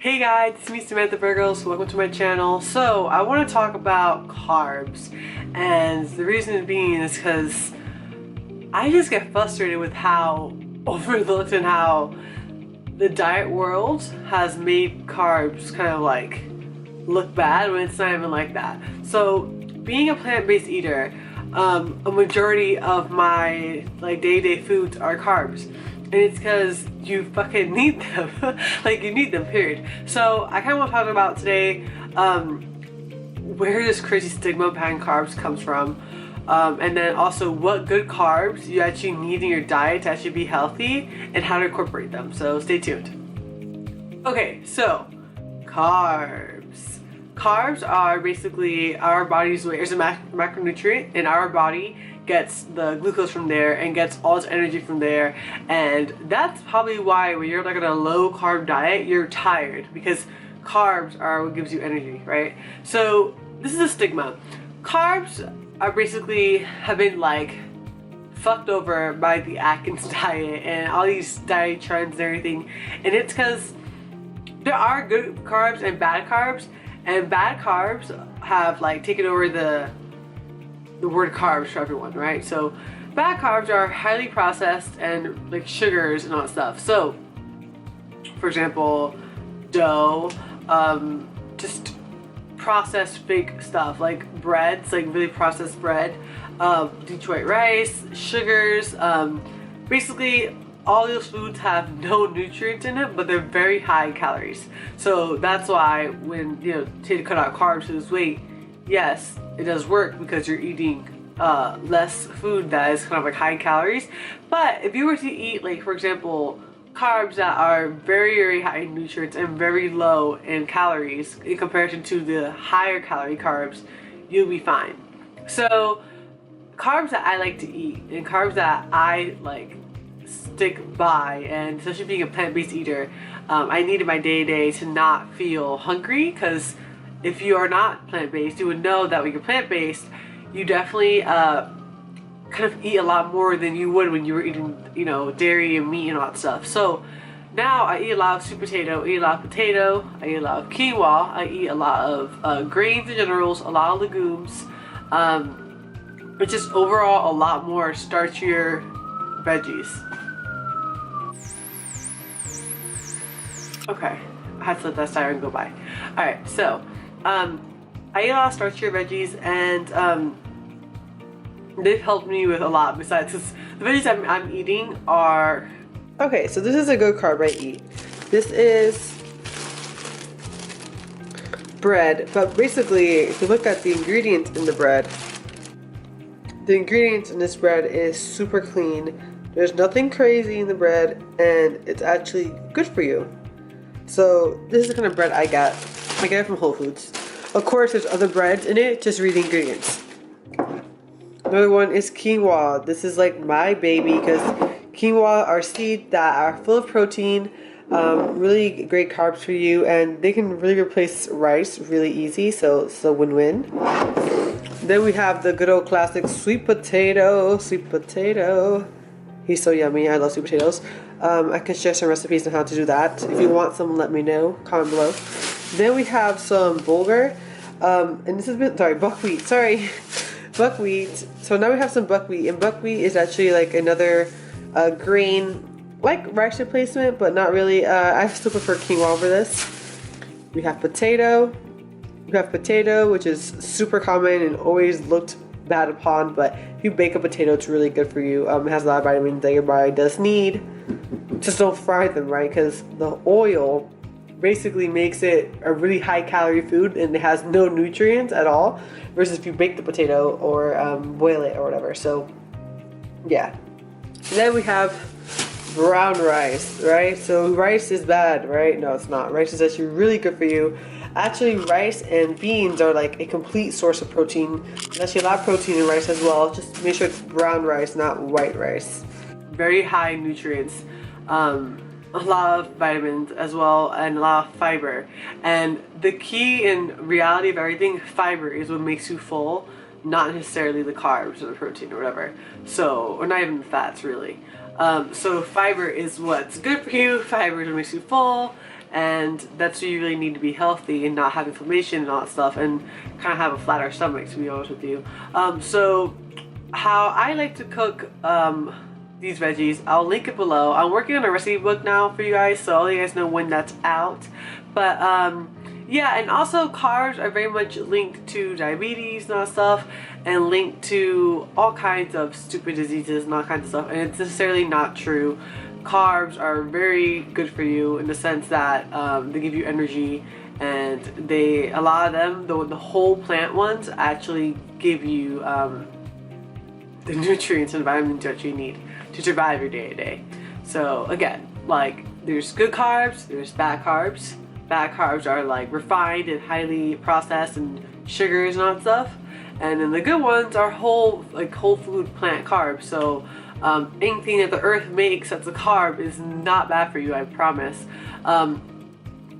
Hey guys, it's me Samantha Burgos. Welcome to my channel. So I want to talk about carbs, and the reason being is because I just get frustrated with how overlooked and how the diet world has made carbs kind of like look bad when it's not even like that. So being a plant-based eater, a majority of my like day-to-day foods are carbs, and it's because you fucking need them. Like, you need them, period. So I kind of want to talk about today where this crazy stigma behind carbs comes from, and then also what good carbs you actually need in your diet to actually be healthy and how to incorporate them. So stay tuned. Okay, so carbs. Carbs are basically our body's way. There's a macronutrient, and our body gets the glucose from there and gets all its energy from there. And that's probably why when you're like on a low carb diet, you're tired, because carbs are what gives you energy, right? So this is a stigma. Carbs are basically have been like fucked over by the Atkins diet and all these diet trends and everything. And it's because there are good carbs and bad carbs. And bad carbs have like taken over the word carbs for everyone, right? So bad carbs are highly processed and like sugars and all that stuff. So for example, dough, just processed fake stuff like breads, like really processed bread, Detroit rice, sugars, basically all those foods have no nutrients in it, but they're very high calories. So that's why when to cut out carbs to lose weight, yes, it does work because you're eating less food that is kind of like high calories. But if you were to eat, like, for example, carbs that are very, very high in nutrients and very low in calories in comparison to the higher calorie carbs, you'll be fine. So carbs that I like to eat and carbs that I like stick by, and especially being a plant-based eater, I need in my day-to-day to not feel hungry, because if you are not plant-based, you would know that when you're plant-based, you definitely kind of eat a lot more than you would when you were eating, dairy and meat and all that stuff. So now I eat a lot of sweet potato, I eat a lot of potato, I eat a lot of quinoa, I eat a lot of grains and generals, a lot of legumes, but just overall a lot more starchier veggies. Okay, I had to let that siren go by. Alright, so I eat a lot of starchier veggies, and they've helped me with a lot besides, because the veggies I'm eating are... Okay, so this is a good carb I eat. This is bread, but basically if you look at the ingredients in the bread, the ingredients in this bread is super clean. There's nothing crazy in the bread, and it's actually good for you. So this is the kind of bread I get. I get it from Whole Foods. Of course, there's other breads in it. Just read the ingredients. Another one is quinoa. This is like my baby, because quinoa are seeds that are full of protein, really great carbs for you, and they can really replace rice really easy. So win-win. Then we have the good old classic sweet potato. Sweet potato. He's so yummy. I love sweet potatoes. I can share some recipes on how to do that. If you want some, let me know. Comment below. Then we have some bulgur. And this has been, buckwheat. Sorry. Buckwheat. So now we have some buckwheat. And buckwheat is actually like another grain, like rice replacement, but not really. I still prefer quinoa over this. We have potato. We have potato, which is super common and always looked bad upon, but if you bake a potato, it's really good for you. It has a lot of vitamins that your body does need. Just don't fry them, right? Because the oil basically makes it a really high calorie food, and it has no nutrients at all, versus if you bake the potato or boil it or whatever. So yeah. And then we have brown rice, right? So rice is bad, right? No, it's not. Rice is actually really good for you. Actually, rice and beans are like a complete source of protein. There's actually a lot of protein in rice as well. Just make sure it's brown rice, not white rice. Very high nutrients, a lot of vitamins as well, and a lot of fiber. And the key in reality of everything, fiber is what makes you full, not necessarily the carbs or the protein or whatever. So, or not even the fats really. So fiber is what's good for you. Fiber is what makes you full. and that's where you really need to be healthy and not have inflammation and all that stuff, and kind of have a flatter stomach, to be honest with you. So how I like to cook these veggies, I'll link it below. I'm working on a recipe book now for you guys, so I'll let you guys know when that's out. But yeah, and also carbs are very much linked to diabetes and all that stuff, and linked to all kinds of stupid diseases and all kinds of stuff, and it's necessarily not true. Carbs are very good for you in the sense that they give you energy, and a lot of them, the whole plant ones, actually give you the nutrients and vitamins that you need to survive your day to day. So again, like, there's good carbs, there's bad carbs. Bad carbs are like refined and highly processed and sugars and all that stuff. And then the good ones are whole food plant carbs. So anything that the earth makes that's a carb is not bad for you, I promise. And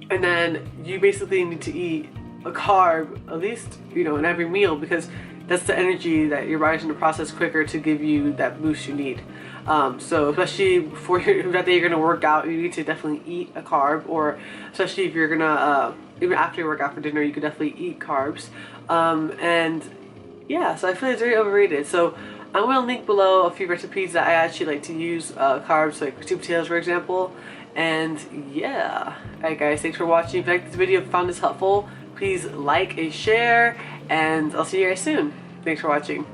then you basically need to eat a carb at least, you know, in every meal, because that's the energy that your body's going to process quicker to give you that boost you need. So especially before that day you're going to work out, you need to definitely eat a carb, or especially if you're going to, even after you work out for dinner, you could definitely eat carbs. And yeah, so I feel it's very overrated. So I'm going to link below a few recipes that I actually like to use carbs, like sweet potatoes, for example. And yeah, alright guys, thanks for watching. If you liked this video, if you found this helpful, please like and share, and I'll see you guys soon. Thanks for watching.